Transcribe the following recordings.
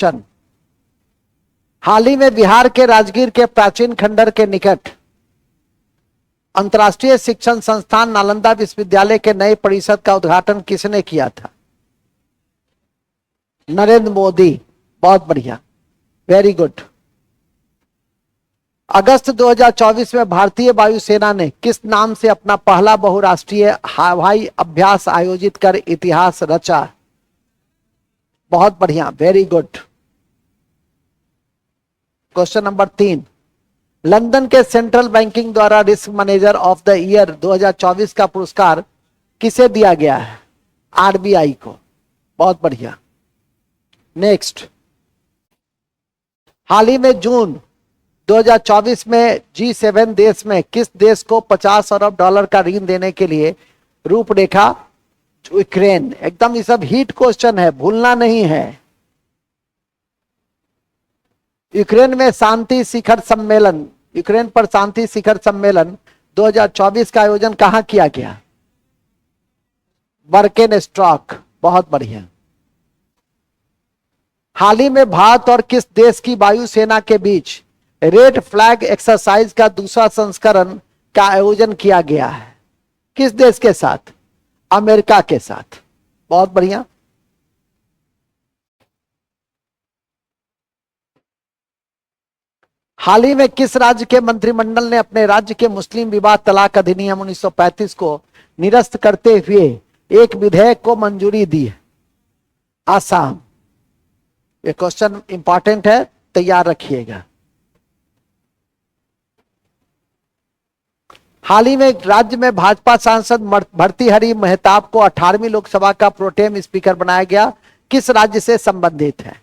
Question, हाल ही में बिहार के राजगीर के प्राचीन खंडर के निकट अंतर्राष्ट्रीय शिक्षण संस्थान नालंदा विश्वविद्यालय के नए परिसर का उद्घाटन किसने किया था? नरेंद्र मोदी। बहुत बढ़िया, वेरी गुड। अगस्त 2024 में भारतीय वायुसेना ने किस नाम से अपना पहला बहुराष्ट्रीय हवाई अभ्यास आयोजित कर इतिहास रचा? बहुत बढ़िया, very good. Question number 3, London के सेंट्रल बैंकिंग द्वारा risk manager of the year 2024 का पुरस्कार किसे दिया गया है? आरबीआई को। बहुत बढ़िया। नेक्स्ट, हाल ही में जून 2024 में G7 देश में किस देश को 50 अरब डॉलर का ऋण देने के लिए रूपरेखा? यूक्रेन। एकदम ये सब हिट क्वेश्चन है, भूलना नहीं है। यूक्रेन में शांति शिखर सम्मेलन, यूक्रेन पर शांति शिखर सम्मेलन 2024 का आयोजन कहां किया गया? बर्केनस्टॉक। बहुत बढ़िया। हाल ही में भारत और किस देश की वायुसेना के बीच रेड फ्लैग एक्सरसाइज का दूसरा संस्करण का आयोजन किया गया है? किस देश के साथ? अमेरिका के साथ। बहुत बढ़िया। हाल ही में किस राज्य के मंत्रिमंडल ने अपने राज्य के मुस्लिम विवाह तलाक अधिनियम 1935 को निरस्त करते हुए एक विधेयक को मंजूरी दी है? आसाम। ये क्वेश्चन इंपॉर्टेंट है, तैयार रखिएगा। हाल ही में राज्य में भाजपा सांसद भर्तृहरि महताब को 18वीं लोकसभा का प्रोटेम स्पीकर बनाया गया, किस राज्य से संबंधित है?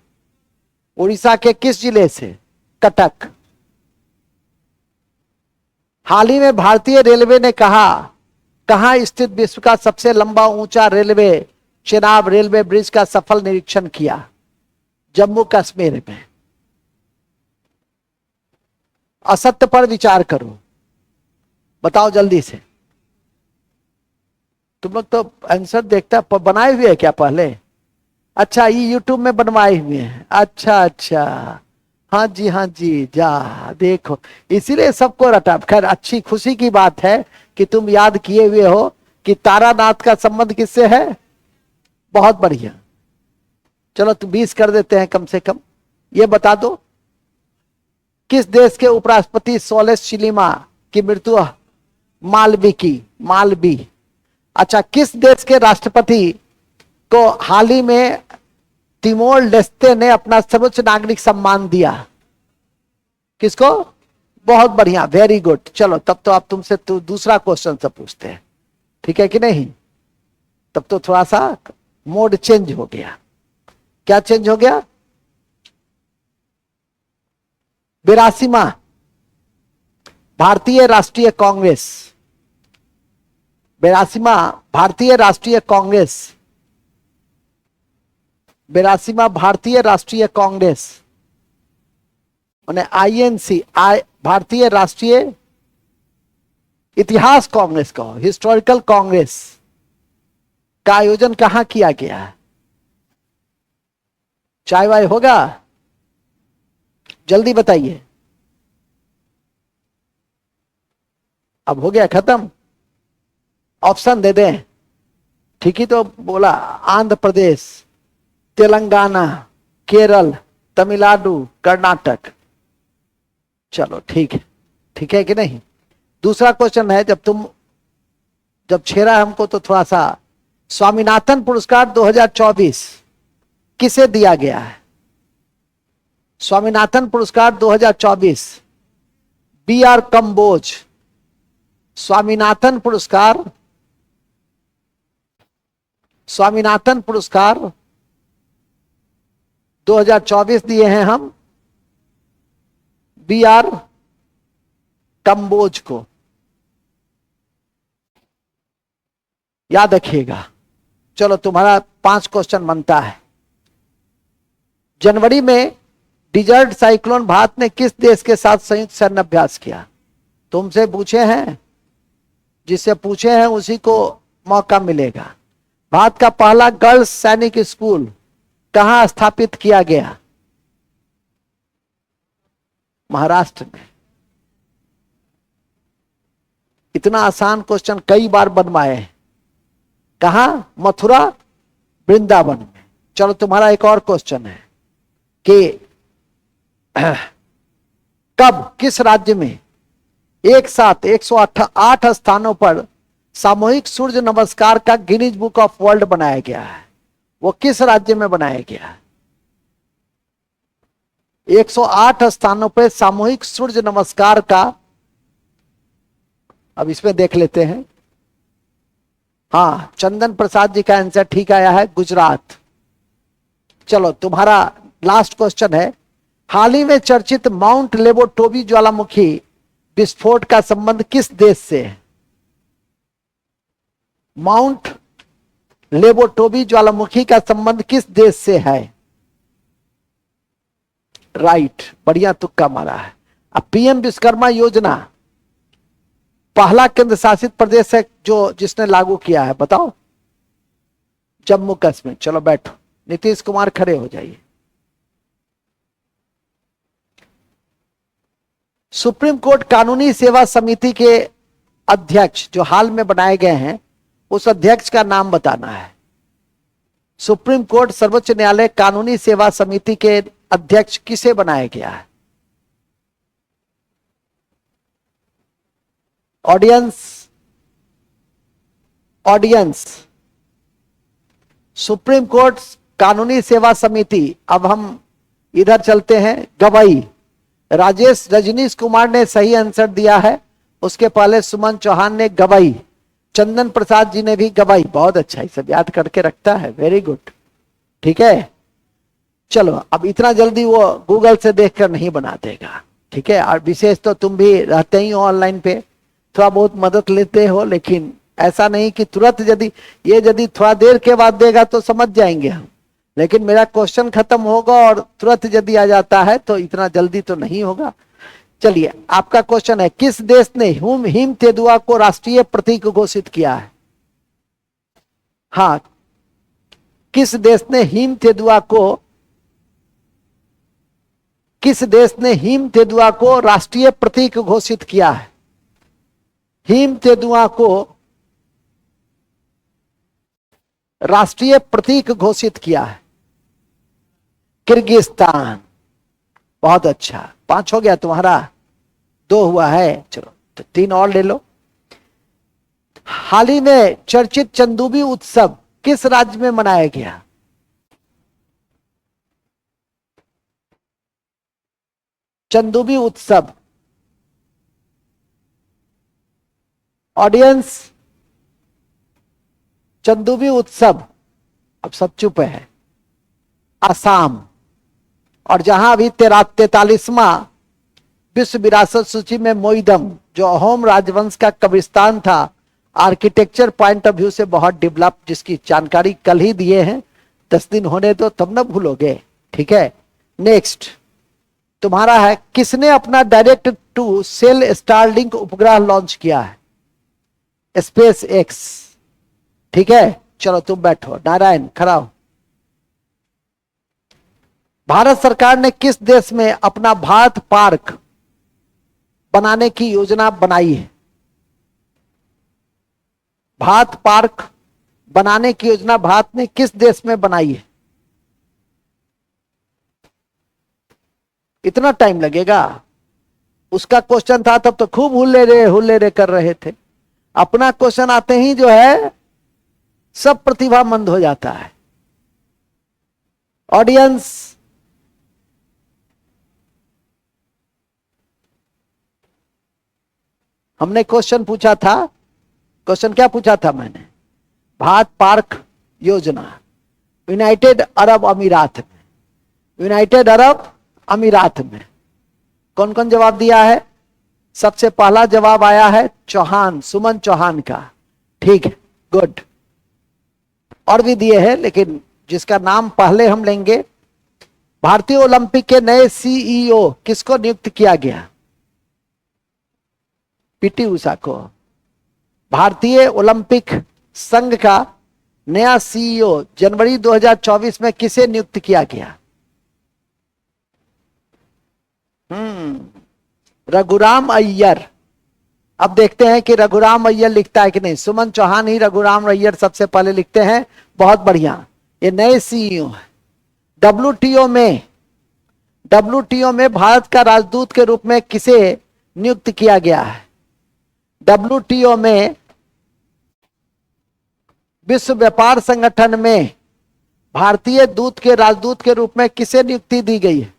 उड़ीसा के किस जिले से? कटक। हाल ही में भारतीय रेलवे ने कहां स्थित विश्व का सबसे लंबा ऊंचा रेलवे चेनाब रेलवे ब्रिज का सफल निरीक्षण किया? जम्मू कश्मीर में। असत्य पर विचार करो, बताओ जल्दी से। तुम लोग तो आंसर देखता बनाए हुए है क्या पहले? अच्छा, ये यूट्यूब में बनवाए हुए हैं। अच्छा अच्छा, हाँ जी, जा देखो, इसीलिए सबको रटा। खैर, अच्छी खुशी की बात है कि तुम याद किए हुए हो कि तारानाथ का संबंध किससे है। बहुत बढ़िया। चलो तो 20 कर देते हैं कम से कम। ये बता दो, किस देश के उपराष्ट्रपति सोलेस चिलिमा की मृत्यु? मालवी। अच्छा, किस देश के राष्ट्रपति को हाल ही में तिमोर लेस्ते ने अपना सर्वोच्च नागरिक सम्मान दिया? किसको? बहुत बढ़िया, वेरी गुड। चलो तब तो आप तुमसे दूसरा क्वेश्चन से पूछते हैं, ठीक है कि नहीं? तब तो थोड़ा सा मोड चेंज हो गया। क्या चेंज हो गया? 82वां भारतीय राष्ट्रीय कांग्रेस, 82वां भारतीय राष्ट्रीय कांग्रेस, 82वां भारतीय राष्ट्रीय कांग्रेस माने INC, भारतीय राष्ट्रीय इतिहास कांग्रेस का, हिस्टोरिकल कांग्रेस का आयोजन कहां किया गया है? चाय वाय होगा? जल्दी बताइए। अब हो गया खत्म? ऑप्शन दे दें? ठीक ही तो बोला। आंध्र प्रदेश, तेलंगाना, केरल, तमिलनाडु, कर्नाटक। चलो ठीक है कि नहीं? दूसरा क्वेश्चन है, जब छेड़ा हमको तो थोड़ा सा, स्वामीनाथन पुरस्कार 2024 किसे दिया गया है? स्वामीनाथन पुरस्कार 2024 BR कंबोज। स्वामीनाथन पुरस्कार 2024 दिए हैं हम BR कंबोज को, याद रखिएगा। चलो तुम्हारा 5 क्वेश्चन बनता है। जनवरी में डिजर्ट साइक्लोन भारत ने किस देश के साथ संयुक्त सैन्य अभ्यास किया? तुमसे पूछे हैं, जिससे पूछे हैं उसी को मौका मिलेगा। भारत का पहला गर्ल्स सैनिक स्कूल कहां स्थापित किया गया? महाराष्ट्र में। इतना आसान क्वेश्चन कई बार बनवाए हैं। कहा? मथुरा, वृंदावन में। चलो तुम्हारा एक और क्वेश्चन है कि कब, किस राज्य में एक साथ 108 स्थानों पर सामूहिक सूर्य नमस्कार का गिनीज बुक ऑफ वर्ल्ड बनाया गया है? वो किस राज्य में बनाया गया है? 108 स्थानों पर सामूहिक सूर्य नमस्कार का, अब इसमें देख लेते हैं। हाँ, चंदन प्रसाद जी का आंसर ठीक आया है, गुजरात। चलो तुम्हारा लास्ट क्वेश्चन है, हाल ही में चर्चित माउंट लेबोटोबी ज्वालामुखी विस्फोट का संबंध किस देश से है? माउंट लेबोटोबी ज्वालामुखी का संबंध किस देश से है? राइट, बढ़िया तुक्का मारा है। अब पीएम विश्वकर्मा योजना पहला केंद्र शासित प्रदेश है जो जिसने लागू किया है, बताओ? जम्मू कश्मीर। चलो बैठो, नीतीश कुमार खड़े हो जाइए। सुप्रीम कोर्ट कानूनी सेवा समिति के अध्यक्ष जो हाल में बनाए गए हैं, उस अध्यक्ष का नाम बताना है। सुप्रीम कोर्ट सर्वोच्च न्यायालय कानूनी सेवा समिति के अध्यक्ष किसे बनाया गया है? ऑडियंस, सुप्रीम कोर्ट कानूनी सेवा समिति। अब हम इधर चलते हैं, गवाही। राजेश रजनीश कुमार ने सही आंसर दिया है, उसके पहले सुमन चौहान ने गवाही, चंदन प्रसाद जी ने भी गवाही। बहुत अच्छा, ये सब याद करके रखता है, वेरी गुड। ठीक है, चलो अब इतना जल्दी वो गूगल से देखकर नहीं बना देगा, ठीक है। और विशेष तो तुम भी रहते ही हो ऑनलाइन पे, थोड़ा बहुत मदद लेते हो, लेकिन ऐसा नहीं कि तुरंत यदि थोड़ा देर के बाद देगा तो समझ जाएंगे हम, लेकिन मेरा क्वेश्चन खत्म होगा और तुरंत यदि आ जाता है तो इतना जल्दी तो नहीं होगा। चलिए, आपका क्वेश्चन है, किस देश ने हिम तेंदुआ को राष्ट्रीय प्रतीक घोषित किया है? हाँ, किस देश ने हिम तेंदुआ को राष्ट्रीय प्रतीक घोषित किया है? हिम तेंदुआ को राष्ट्रीय प्रतीक घोषित किया है किर्गिस्तान। बहुत अच्छा, 5 हो गया तुम्हारा, 2 हुआ है। चलो तो 3 और ले लो। हाल ही में चर्चित चंदूबी उत्सव किस राज्य में मनाया गया? चंदूबी उत्सव। ऑडियंस, चंदूबी उत्सव, अब सब चुप है, असम। और जहां अभी 43वां विश्व विरासत सूची में मोइदम, जो अहोम राजवंश का कब्रिस्तान था, आर्किटेक्चर पॉइंट ऑफ व्यू से बहुत डेवलप, जिसकी जानकारी कल ही दिए हैं, 10 दिन होने दो तब न भूलोगे, ठीक है। नेक्स्ट तुम्हारा है, किसने अपना डायरेक्ट टू सेल स्टारलिंक उपग्रह लॉन्च किया है? स्पेस एक्स, ठीक है। चलो तुम बैठो, नारायण खड़ा हो। भारत सरकार ने किस देश में अपना भारत पार्क बनाने की योजना बनाई है? भारत पार्क बनाने की योजना भारत ने किस देश में बनाई है? इतना टाइम लगेगा? उसका क्वेश्चन था तब तो खूब हुल्ले रे कर रहे थे। अपना क्वेश्चन आते ही जो है सब प्रतिभा मंद हो जाता है। ऑडियंस, हमने क्वेश्चन पूछा था, क्वेश्चन क्या पूछा था मैंने? भारत पार्क योजना यूनाइटेड अरब अमीरात में, यूनाइटेड अरब अमीरात में। कौन कौन जवाब दिया है? सबसे पहला जवाब आया है चौहान, सुमन चौहान का, ठीक है, गुड। और भी दिए हैं, लेकिन जिसका नाम पहले हम लेंगे, भारतीय ओलंपिक के नए सीईओ किसको नियुक्त किया गया? पीटी उषा को। भारतीय ओलंपिक संघ का नया सीईओ जनवरी 2024 में किसे नियुक्त किया गया? रघुराम अय्यर। अब देखते हैं कि रघुराम अय्यर लिखता है कि नहीं। सुमन चौहान ही रघुराम अय्यर सबसे पहले लिखते हैं। बहुत बढ़िया, ये नए सीईओ है। डब्ल्यूटीओ में भारत का राजदूत के रूप में किसे नियुक्त किया गया है? डब्ल्यूटीओ में, विश्व व्यापार संगठन में भारतीय दूत के राजदूत के रूप में किसे नियुक्ति दी गई है?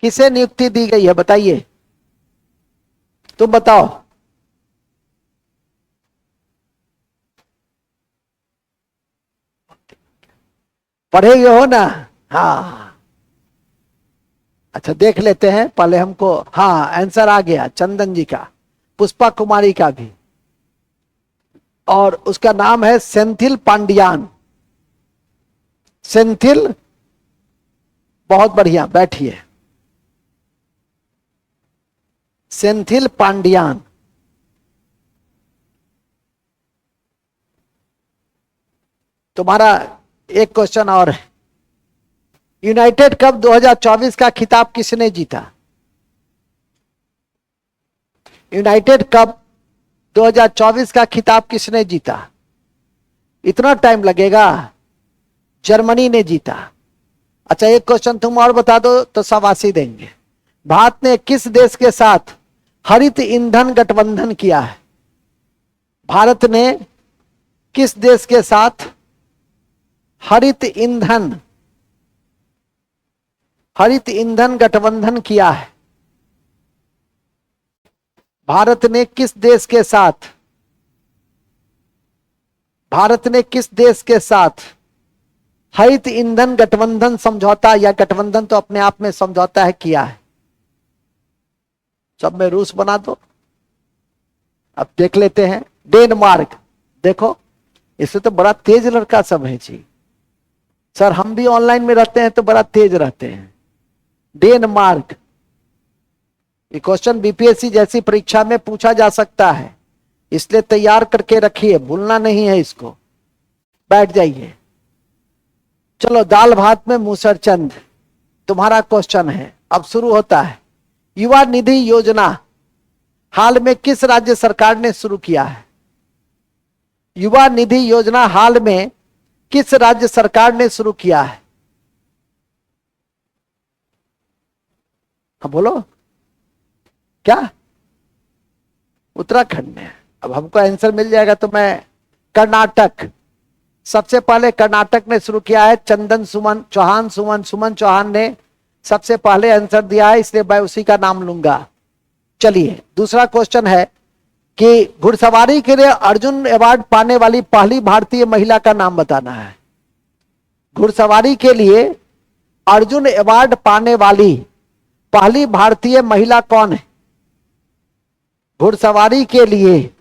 किसे नियुक्ति दी गई है बताइए, तुम बताओ। पढ़े हुए हो ना? हाँ, अच्छा देख लेते हैं पहले हमको। हाँ, आंसर आ गया, चंदन जी का, पुष्पा कुमारी का भी, और उसका नाम है सेंथिल पांडियान। सेंथिल, बहुत बढ़िया, बैठिए। सेंथिल पांडियान। तुम्हारा एक क्वेश्चन और है। यूनाइटेड कप 2024 का खिताब किसने जीता? यूनाइटेड कप 2024 का खिताब किसने जीता? इतना टाइम लगेगा? जर्मनी ने जीता। अच्छा, एक क्वेश्चन तुम और बता दो तो शाबाशी देंगे। भारत ने किस देश के साथ हरित ईंधन गठबंधन किया है? भारत ने किस देश के साथ हरित ईंधन गठबंधन किया है? भारत ने किस देश के साथ हरित ईंधन गठबंधन समझौता, या गठबंधन तो अपने आप में समझौता है, किया है? सब में रूस बना दो। अब देख लेते हैं। डेनमार्क। देखो, इससे तो बड़ा तेज लड़का सब है जी। सर हम भी ऑनलाइन में रहते हैं तो बड़ा तेज रहते हैं। डेनमार्क। ये क्वेश्चन बीपीएससी जैसी परीक्षा में पूछा जा सकता है, इसलिए तैयार करके रखिए, भूलना नहीं है इसको। बैठ जाइए। चलो, दाल भात में मूसरचंद, तुम्हारा क्वेश्चन है, अब शुरू होता है। युवा निधि योजना हाल में किस राज्य सरकार ने शुरू किया है? युवा निधि योजना हाल में किस राज्य सरकार ने शुरू किया है? हाँ बोलो। क्या? उत्तराखंड में। अब हमको आंसर मिल जाएगा तो मैं, कर्नाटक। सबसे पहले कर्नाटक ने शुरू किया है। सुमन चौहान ने सबसे पहले आंसर दिया है, इसलिए मैं उसी का नाम लूंगा। चलिए, दूसरा क्वेश्चन है कि घुड़सवारी के लिए अर्जुन अवार्ड पाने वाली पहली भारतीय महिला का नाम बताना है। घुड़सवारी के लिए अर्जुन अवार्ड पाने वाली पहली भारतीय महिला कौन है? घुड़सवारी के लिए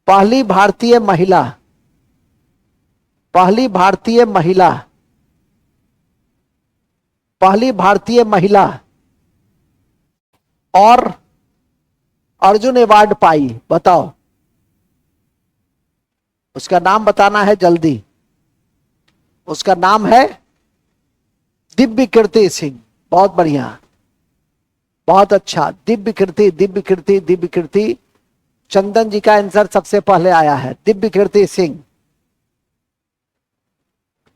पहली भारतीय महिला और अर्जुन अवार्ड पाई, बताओ। उसका नाम बताना है जल्दी। उसका नाम है दिव्य कीर्ति सिंह। बहुत बढ़िया, बहुत अच्छा। दिव्य कीर्ति। चंदन जी का आंसर सबसे पहले आया है, दिव्य कीर्ति सिंह।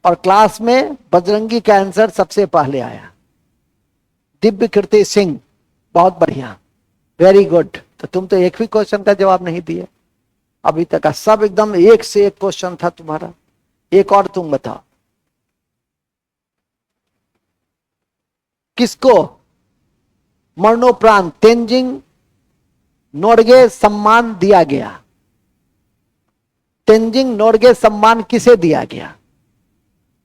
और क्लास में बजरंगी का आंसर सबसे पहले आया, दिव्य कीर्ति सिंह। बहुत बढ़िया, वेरी गुड। तो तुम तो एक भी क्वेश्चन का जवाब नहीं दिए अभी तक का, सब एकदम एक से एक क्वेश्चन था तुम्हारा। एक और तुम बताओ, किसको मरणोपरांत तेंजिंग नोरगे सम्मान दिया गया? तेंजिंग नोरगे सम्मान किसे दिया गया?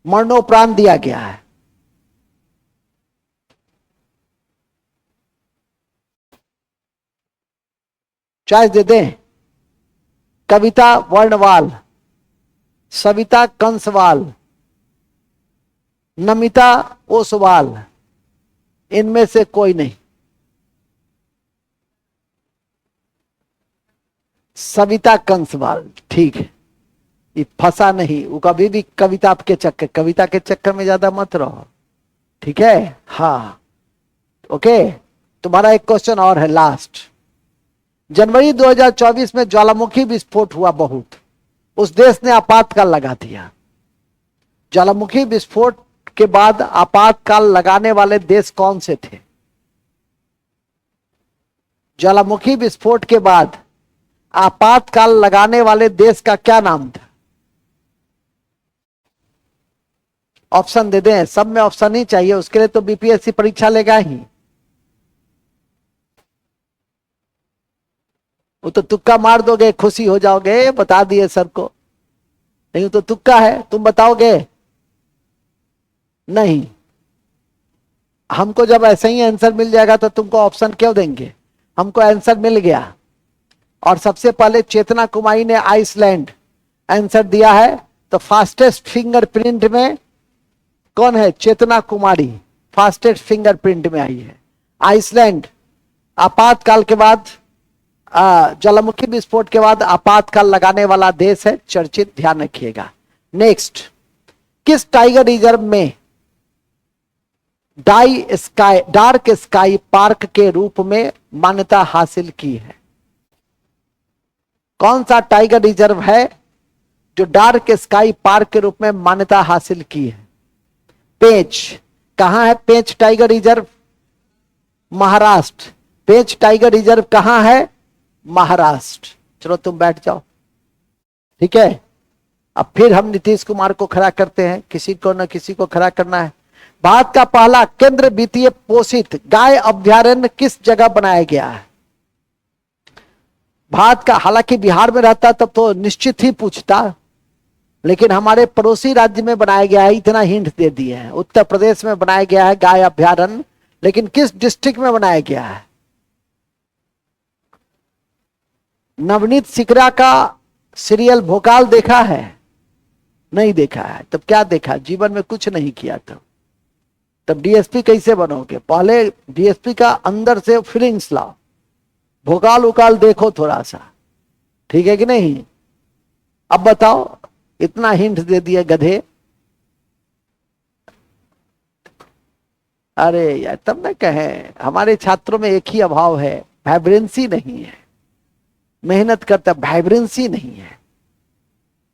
मरणोपरांत दिया गया है। चॉइस दे दें? कविता वर्णवाल, सविता कंसवाल, नमिता ओसवाल, इनमें से कोई नहीं। सविता कंसवाल, ठीक है, ये फंसा नहीं, वो कभी भी कविता के चक्कर में ज्यादा मत रहो, ठीक है। हाँ ओके, तुम्हारा एक क्वेश्चन और है लास्ट। जनवरी 2024 में ज्वालामुखी विस्फोट हुआ बहुत, उस देश ने आपातकाल लगा दिया। ज्वालामुखी विस्फोट के बाद आपातकाल लगाने वाले देश कौन से थे? ज्वालामुखी विस्फोट के बाद आपातकाल लगाने वाले देश का क्या नाम था? ऑप्शन दे दें? सब में ऑप्शन ही चाहिए, उसके लिए तो बीपीएससी परीक्षा लेगा ही। वो तो तुक्का मार दोगे, खुशी हो जाओगे, बता दिए सर को। नहीं तो तुक्का है, तुम बताओगे नहीं। हमको जब ऐसे ही आंसर मिल जाएगा तो तुमको ऑप्शन क्यों देंगे? हमको आंसर मिल गया। और सबसे पहले चेतना कुमारी ने आइसलैंड आंसर दिया है, तो फास्टेस्ट फिंगरप्रिंट में कौन है? चेतना कुमारी फास्टेस्ट फिंगरप्रिंट में आई है। आइसलैंड आपातकाल के बाद, ज्वालामुखी विस्फोट के बाद आपातकाल लगाने वाला देश है, चर्चित, ध्यान रखिएगा। नेक्स्ट, किस टाइगर रिजर्व में डार्क स्काई पार्क के रूप में मान्यता हासिल की है? कौन सा टाइगर रिजर्व है जो डार्क स्काई पार्क के रूप में मान्यता हासिल की है? पेंच, कहां है पेंच टाइगर रिजर्व? महाराष्ट्र। पेंच टाइगर रिजर्व कहां है? महाराष्ट्र। चलो तुम बैठ जाओ, ठीक है। अब फिर हम नीतीश कुमार को खड़ा करते हैं, किसी को न किसी को खड़ा करना है। भारत का पहला केंद्र वित्तीय पोषित गाय अभ्यारण्य किस जगह बनाया गया है? भारत का, हालांकि बिहार में रहता तब तो निश्चित ही पूछता, लेकिन हमारे पड़ोसी राज्य में बनाया गया है, इतना हिंट दे दिए हैं। उत्तर प्रदेश में बनाया गया है गाय अभ्यारण्य, लेकिन किस डिस्ट्रिक्ट में बनाया गया है? नवनीत सिकरा का सीरियल भोकाल देखा है? नहीं देखा है, तब क्या देखा? जीवन में कुछ नहीं किया तब डीएसपी कैसे बनोगे? पहले डीएसपी का अंदर से फीलिंग्स लाओ, भोकाल उकाल देखो थोड़ा सा, ठीक है कि नहीं? अब बताओ, इतना हिंट दे दिए गधे। अरे यार, तब न कहे हमारे छात्रों में एक ही अभाव है, वाइब्रेंसी नहीं है। मेहनत करता, वाइब्रेंसी नहीं है,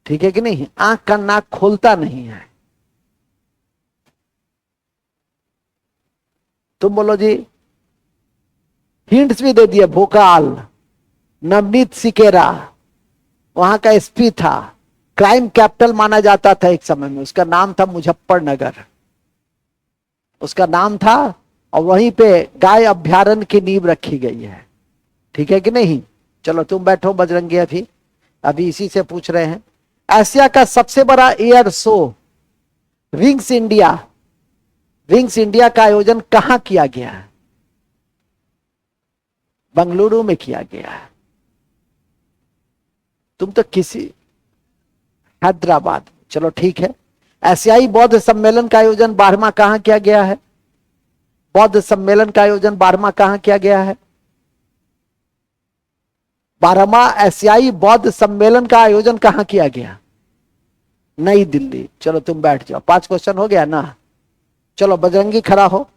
ठीक है कि नहीं? आंख का नाक खोलता नहीं है। तुम बोलो जी। हिंट्स भी दे दिए, भोकाल, नवनीत सिकेरा वहां का एसपी था, क्राइम कैपिटल माना जाता था एक समय में, उसका नाम था मुजफ्फरनगर, उसका नाम था। और वहीं पे गाय अभ्यारण्य की नींव रखी गई है, ठीक है कि नहीं? चलो तुम बैठो बजरंगी, अभी इसी से पूछ रहे हैं। एशिया का सबसे बड़ा एयर शो विंग्स इंडिया का आयोजन कहां किया गया है? बंगलुरु में किया गया है। तुम तो किसी, हैदराबाद, चलो ठीक है। एशियाई बौद्ध सम्मेलन का आयोजन 12वां कहां किया गया है? बौद्ध सम्मेलन का आयोजन 12वां कहां किया गया है? 12वां एशियाई बौद्ध सम्मेलन का आयोजन कहां किया गया? नई दिल्ली। चलो तुम बैठ जाओ, 5 क्वेश्चन हो गया ना। चलो बजरंगी खड़ा हो।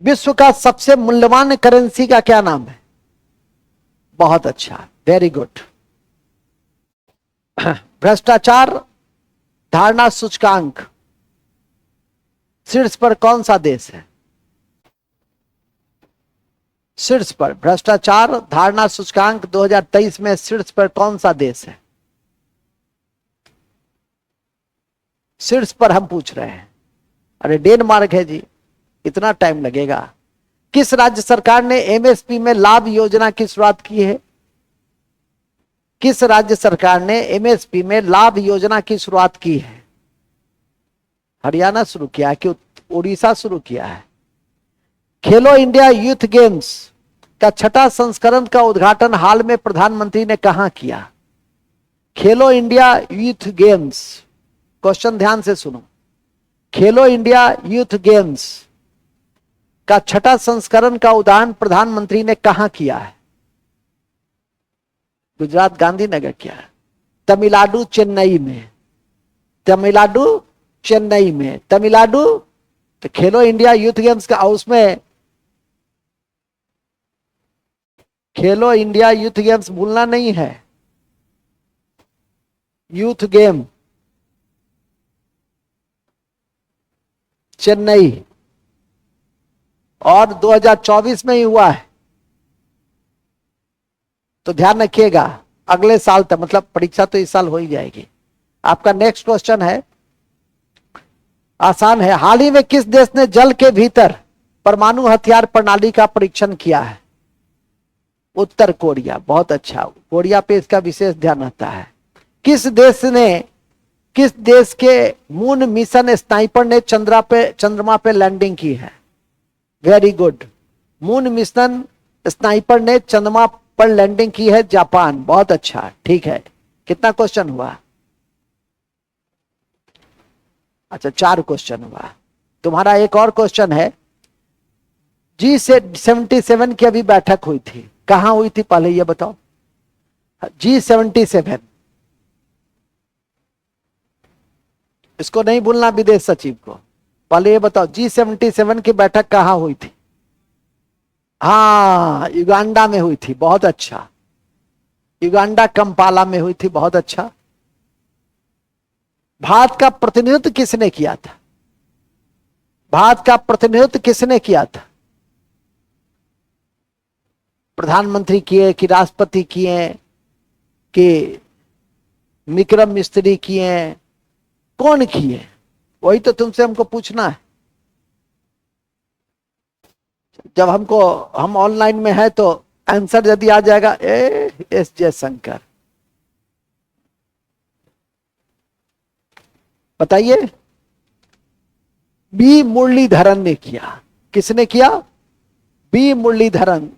विश्व का सबसे मूल्यवान करेंसी का क्या नाम है? बहुत अच्छा, वेरी गुड। भ्रष्टाचार धारणा सूचकांक शीर्ष पर कौन सा देश है? शीर्ष पर भ्रष्टाचार धारणा सूचकांक 2023 में शीर्ष पर कौन सा देश है? शीर्ष पर हम पूछ रहे हैं। अरे डेनमार्क है जी, इतना टाइम लगेगा। किस राज्य सरकार ने एमएसपी में लाभ योजना की शुरुआत की है? किस राज्य सरकार ने एमएसपी में लाभ योजना की शुरुआत की है? हरियाणा शुरू किया है कि उड़ीसा शुरू किया है? खेलो इंडिया यूथ गेम्स का 6ठा संस्करण का उद्घाटन हाल में प्रधानमंत्री ने कहां किया? खेलो इंडिया यूथ गेम्स, क्वेश्चन ध्यान से सुनो। खेलो इंडिया यूथ गेम्स का छठा संस्करण का उद्यान प्रधानमंत्री ने कहां किया है? गुजरात गांधीनगर किया है। तमिलनाडु चेन्नई में, तमिलनाडु चेन्नई में, तमिलनाडु। तो खेलो इंडिया यूथ गेम्स का, उसमें खेलो इंडिया यूथ गेम्स भूलना नहीं है। यूथ गेम चेन्नई, और 2024 में ही हुआ है। तो ध्यान रखिएगा, अगले साल तक, मतलब परीक्षा तो इस साल हो ही जाएगी। आपका नेक्स्ट क्वेश्चन है, आसान है। हाल ही में किस देश ने जल के भीतर परमाणु हथियार प्रणाली का परीक्षण किया है? उत्तर कोरिया। बहुत अच्छा, कोरिया पे इसका विशेष ध्यान रहता है। किस देश के मून मिशन स्नाइपर ने चंद्रमा पे लैंडिंग की है? Very good. Moon mission sniper ने चंद्रमा पर लैंडिंग की है, जापान। बहुत अच्छा, ठीक है। कितना क्वेश्चन हुआ? अच्छा, 4 क्वेश्चन हुआ। तुम्हारा एक और क्वेश्चन है। G77 की अभी बैठक हुई थी, कहां हुई थी पहले ये बताओ? G77, इसको नहीं भूलना, विदेश सचिव को। पहले ये बताओ, G77 की बैठक कहां हुई थी? हाँ, युगांडा में हुई थी। बहुत अच्छा, युगांडा कंपाला में हुई थी। बहुत अच्छा। भारत का प्रतिनिधित्व किसने किया था? भारत का प्रतिनिधित्व किसने किया था? प्रधानमंत्री किए कि राष्ट्रपति किए कि विक्रम मिस्त्री किए? कौन किए? वही तो तुमसे हमको पूछना है। जब हम ऑनलाइन में है तो आंसर यदि आ जाएगा, एस जयशंकर। बताइए। बी मुरलीधरन ने किया। किसने किया? बी मुरलीधरन।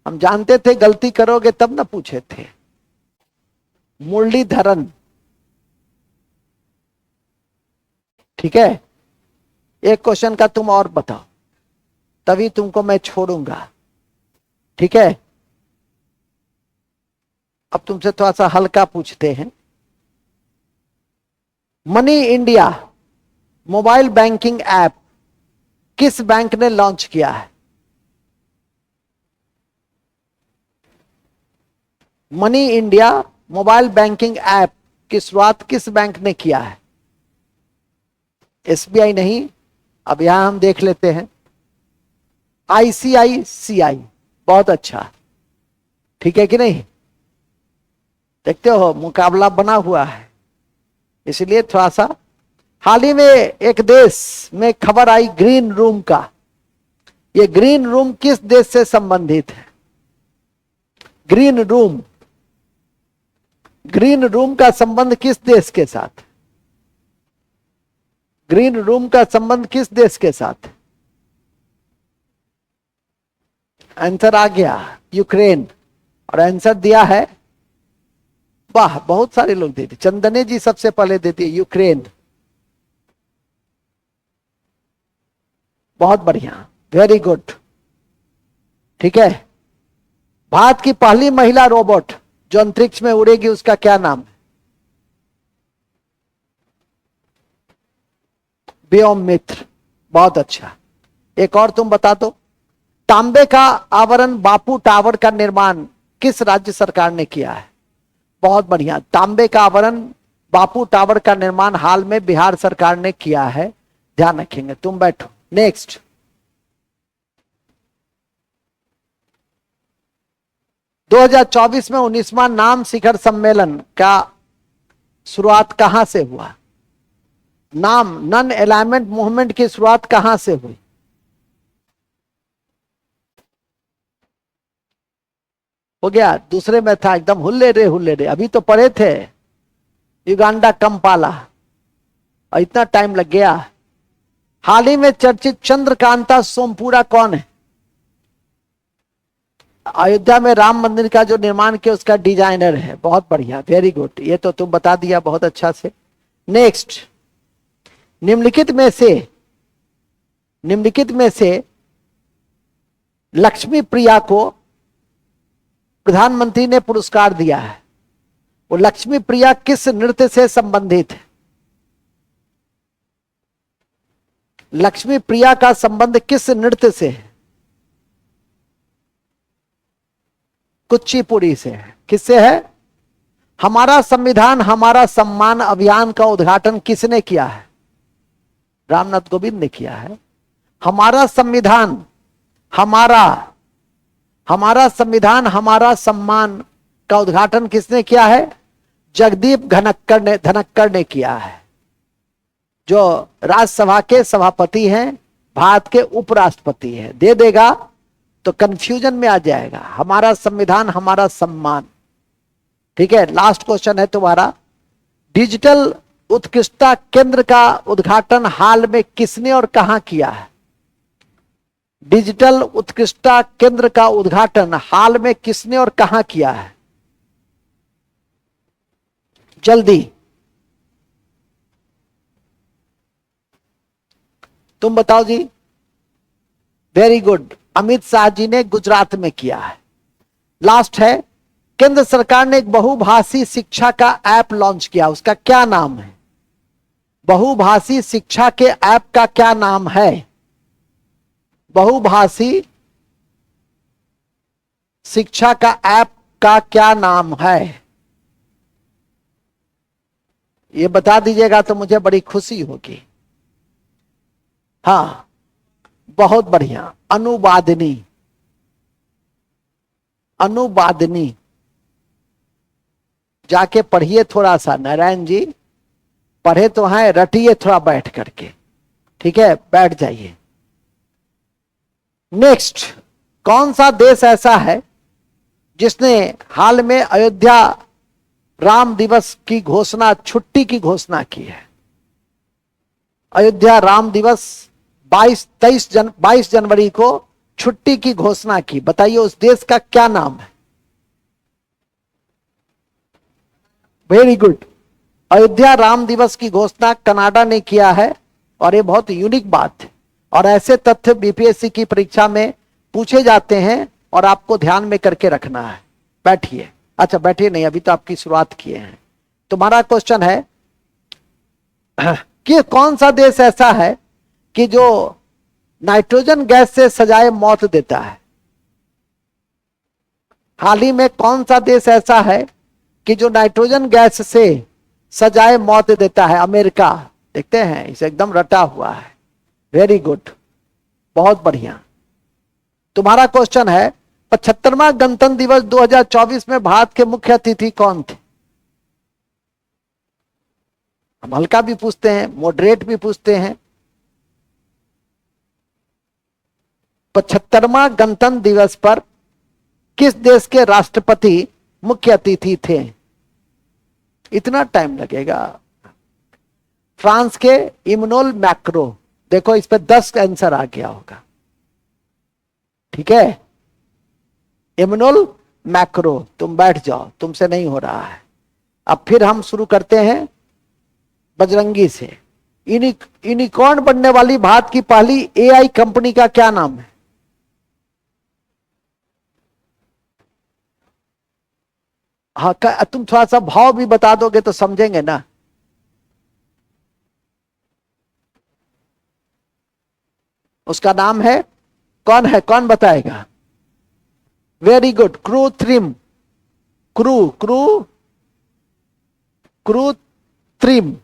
हम जानते थे गलती करोगे तब ना पूछे थे। मुरलीधरन, ठीक है। एक क्वेश्चन का तुम और बताओ, तभी तुमको मैं छोड़ूंगा, ठीक है। अब तुमसे थोड़ा सा हल्का पूछते हैं। Money India mobile banking app किस बैंक ने लॉन्च किया है? Money India mobile banking app की शुरुआत किस बैंक ने किया है? एसबीआई नहीं। अब यहां हम देख लेते हैं, आईसीआईसीआई। बहुत अच्छा, ठीक है कि नहीं? देखते हो मुकाबला बना हुआ है, इसलिए थोड़ा सा। हाल ही में एक देश में खबर आई ग्रीन रूम का। ये ग्रीन रूम किस देश से संबंधित है? ग्रीन रूम, ग्रीन रूम का संबंध किस देश के साथ? ग्रीन रूम का संबंध किस देश के साथ? आंसर आ गया, यूक्रेन। और आंसर दिया है, वाह, बहुत सारे लोग देते। चंदने जी सबसे पहले देती है, यूक्रेन। बहुत बढ़िया, वेरी गुड, ठीक है। भारत की पहली महिला रोबोट जो अंतरिक्ष में उड़ेगी, उसका क्या नाम है? व्योम मित्र। बहुत अच्छा। एक और तुम बता दो। तांबे का आवरण बापू टावर का निर्माण किस राज्य सरकार ने किया है? बहुत बढ़िया। तांबे का आवरण बापू टावर का निर्माण हाल में बिहार सरकार ने किया है, ध्यान रखेंगे। तुम बैठो। नेक्स्ट। दो 2024 में 19वां नाम शिखर सम्मेलन का शुरुआत कहां से हुआ? नाम नॉन अलाइनमेंट मूवमेंट की शुरुआत कहां से हुई? हो गया, दूसरे में था एकदम हुल्ले रे। अभी तो पढ़े थे, युगांडा कंपाला, और इतना टाइम लग गया। हाल ही में चर्चित चंद्रकांता सोमपुरा कौन है? अयोध्या में राम मंदिर का जो निर्माण किया उसका डिजाइनर है। बहुत बढ़िया, वेरी गुड। ये तो तुम बता दिया बहुत अच्छा से। नेक्स्ट। निम्नलिखित में से लक्ष्मी प्रिया को प्रधानमंत्री ने पुरस्कार दिया है, वो लक्ष्मी प्रिया किस नृत्य से संबंधित है? लक्ष्मी प्रिया का संबंध किस नृत्य से है? कुचिपुड़ी से है। किससे है? हमारा संविधान हमारा सम्मान अभियान का उद्घाटन किसने किया है? रामनाथ कोविंद ने किया है। हमारा संविधान हमारा सम्मान का उद्घाटन किसने किया है? जगदीप धनक्कड़ ने किया है, जो राज्यसभा के सभापति हैं, भारत के उपराष्ट्रपति हैं। दे देगा तो कंफ्यूजन में आ जाएगा। हमारा संविधान हमारा सम्मान। ठीक है, लास्ट क्वेश्चन है तुम्हारा। डिजिटल उत्कृष्टता केंद्र का उद्घाटन हाल में किसने और कहां किया है? डिजिटल उत्कृष्टता केंद्र का उद्घाटन हाल में किसने और कहां किया है? जल्दी तुम बताओ जी। वेरी गुड, अमित शाह जी ने गुजरात में किया है। लास्ट है, केंद्र सरकार ने एक बहुभाषी शिक्षा का ऐप लॉन्च किया, उसका क्या नाम है? बहुभाषी शिक्षा के ऐप का क्या नाम है? बहुभाषी शिक्षा का ऐप का क्या नाम है? ये बता दीजिएगा तो मुझे बड़ी खुशी होगी। हाँ, बहुत बढ़िया, अनुवादिनी। अनुवादिनी जाके पढ़िए थोड़ा सा, नारायण जी पढ़े तो हैं, रटिए थोड़ा बैठ करके। ठीक है, बैठ जाइए। नेक्स्ट, कौन सा देश ऐसा है जिसने हाल में अयोध्या राम दिवस की घोषणा, छुट्टी की घोषणा की है? अयोध्या राम दिवस 22 जनवरी को छुट्टी की घोषणा की। बताइए उस देश का क्या नाम है? वेरी गुड, अयोध्या राम दिवस की घोषणा कनाडा ने किया है, और ये बहुत यूनिक बात है। और ऐसे तथ्य बीपीएससी की परीक्षा में पूछे जाते हैं और आपको ध्यान में करके रखना है। बैठिए। अच्छा बैठिए नहीं, अभी तो आपकी शुरुआत किए हैं। तुम्हारा क्वेश्चन है कि कौन सा देश ऐसा है कि जो नाइट्रोजन गैस से सजाए मौत देता है? हाल ही में कौन सा देश ऐसा है कि जो नाइट्रोजन गैस से सजाए मौत देता है? अमेरिका। देखते हैं, इसे एकदम रटा हुआ है। वेरी गुड, बहुत बढ़िया। तुम्हारा क्वेश्चन है 75वां गणतंत्र दिवस 2024 में भारत के मुख्य अतिथि कौन थे? हम हल्का भी पूछते हैं, मॉडरेट भी पूछते हैं। 75वां गणतंत्र दिवस पर किस देश के राष्ट्रपति मुख्य अतिथि थे? इतना टाइम लगेगा। फ्रांस के इमैनुअल मैक्रो। देखो इस पे 10 का आंसर आ गया होगा। ठीक है, इमैनुअल मैक्रो। तुम बैठ जाओ, तुमसे नहीं हो रहा है। अब फिर हम शुरू करते हैं बजरंगी से। यूनिकॉर्न बनने वाली भारत की पहली एआई कंपनी का क्या नाम है? हाँ, तुम थोड़ा सा भाव भी बता दोगे तो समझेंगे ना। उसका नाम है, कौन है, कौन बताएगा? वेरी गुड, कृत्रिम। कृत्रिम।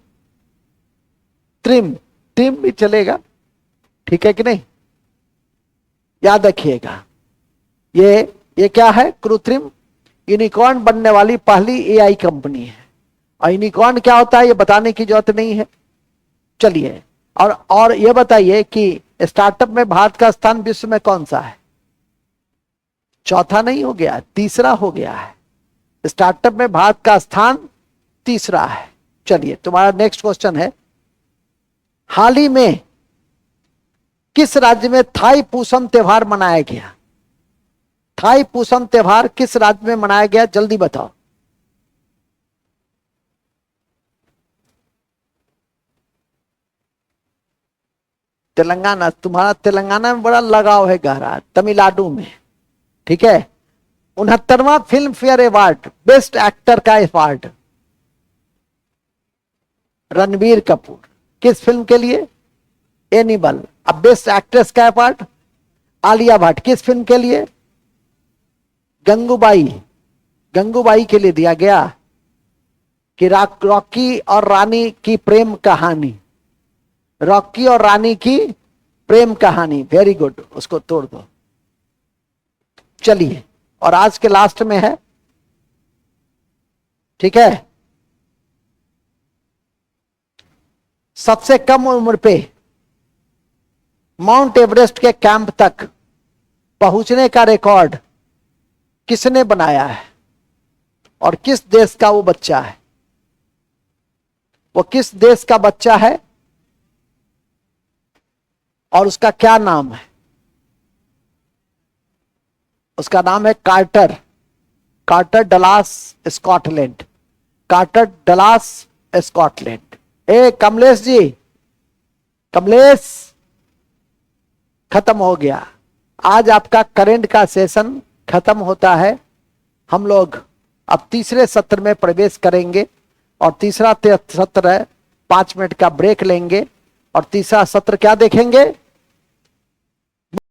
ट्रिम भी चलेगा, ठीक है कि नहीं? याद रखिएगा, ये क्या है? कृत्रिम। यूनिकॉर्न बनने वाली पहली एआई कंपनी है। और यूनिकॉर्न क्या होता है ये बताने की जरूरत नहीं है। चलिए, और ये बताइए कि स्टार्टअप में भारत का स्थान विश्व में कौन सा है? चौथा नहीं हो गया, तीसरा हो गया है। स्टार्टअप में भारत का स्थान तीसरा है। चलिए, तुम्हारा नेक्स्ट क्वेश्चन है, हाल ही में किस राज्य में थाई पूसम त्योहार मनाया गया? थाई पूसम त्योहार किस राज्य में मनाया गया? जल्दी बताओ। तेलंगाना, तुम्हारा तेलंगाना में बड़ा लगाव है गहरा, तमिलनाडु में, ठीक है। 69वां Filmfare award best actor का अवार्ड रणबीर कपूर, किस फिल्म के लिए? एनिमल। अब बेस्ट एक्ट्रेस का अवार्ड आलिया भट्ट, किस फिल्म के लिए? गंगूबाई। गंगूबाई के लिए दिया गया कि रॉकी और रानी की प्रेम कहानी, रॉकी और रानी की प्रेम कहानी, वेरी गुड, उसको तोड़ दो। चलिए, और आज के लास्ट में है, ठीक है, सबसे कम उम्र पे माउंट एवरेस्ट के कैंप तक पहुंचने का रिकॉर्ड किसने बनाया है और किस देश का वो बच्चा है? वो किस देश का बच्चा है और उसका क्या नाम है? उसका नाम है Carter, Carter Dallas Scotland, Carter Dallas Scotland. ए कमलेश जी, कमलेश, खत्म हो गया आज आपका करंट का सेशन, खत्म होता है। हम लोग अब तीसरे सत्र में प्रवेश करेंगे और तीसरा सत्र है, 5 मिनट का ब्रेक लेंगे और तीसरा सत्र क्या देखेंगे?